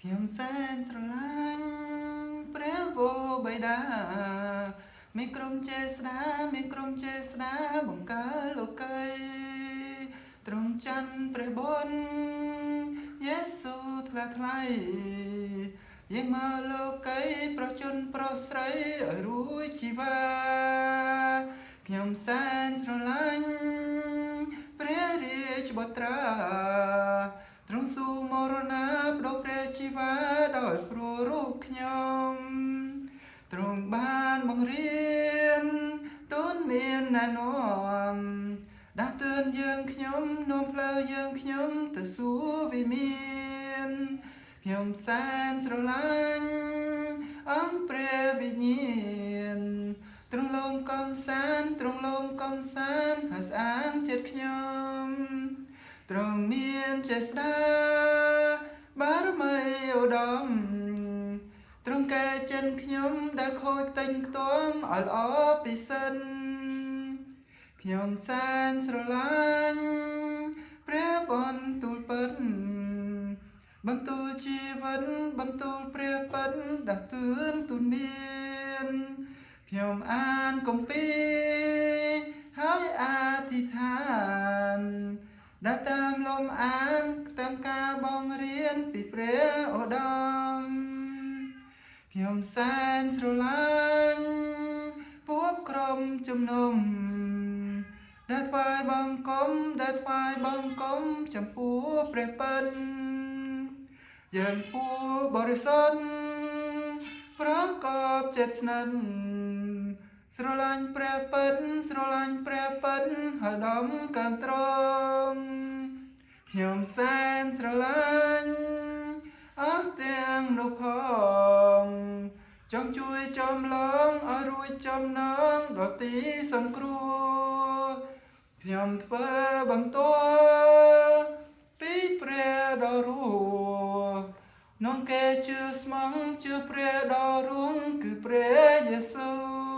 ខ្ញុំសែនស្រឡាញ់ព្រះវរបិតាមានក្រុមចេស្តាមានក្រុមចេស្តាបង្កើតលោកីទ្រង់ច័ន្ទព្រះបុណ្យយេស៊ូថ្លាថ្លៃយាងមកលោកីប្រជជនប្រុសស្រីឲ្យរួចជីវាខ្ញុំសែនស្រឡាញ់ព្រះរាជបុត្រាទ្រង់ស៊ូមរណាបដូរព្រះជីវាដោយព្រោះរូបខ្ញុំទ្រង់បានបង្រៀនទូនមានណែនាំដាស់តឿនយើងខ្ញុំនាំផ្លូវយើងខ្ញុំទៅសួគ៌វិមានខ្ញុំសែនស្រឡាញ់អង្គព្រះវិញ្ញាណទ្រង់លំកំសាន្តទ្រង់លំកំសាន្តហើយស្អាងចិត្តខ្ញុំទ្រង់មានចេស្តាបារមីឧត្តមទ្រង់កែចិនខ្ញុំដែលខូចខ្ទេញខ្ទាំឲ្យល្អពិសិដ្ឋខ្ញុំសែនស្រឡាញ់ព្រះបន្ទូលពិតបន្ទូលជីវិតបន្ទូលព្រះពិតដាស់តឿនទូនមានខ្ញុំអានគម្ពីរហើយអធិដ្ឋានដែលតាមលំអានតាមការបងរៀនពីព្រះឧត្តមខ្ញុំសែនស្រឡាញ់ពួកក្រុមជំនុំដែលថ្វាយបង្គំដែលថ្វាយបង្គំចំពោះព្រះពិតយើងពួកបរិសុទ្ធប្រកបចិត្តស្និទ្ធស្រឡាញ់ព្រះពិតស្រឡាញ់ព្រះពិតហើយដំកើងត្រង់ខ្ញុំសែនស្រឡាញ់អស់ទាំងនោះផងចង់ជួយចំឡងឲ្យរួចចំណងដល់ទីសង្គ្រោះខ្ញុំធ្វើបន្ទាល់ពីព្រះដ៏រស់នំគេជឿស្មងជឿព្រះដ៏រួមគឺព្រះយេស៊ូវ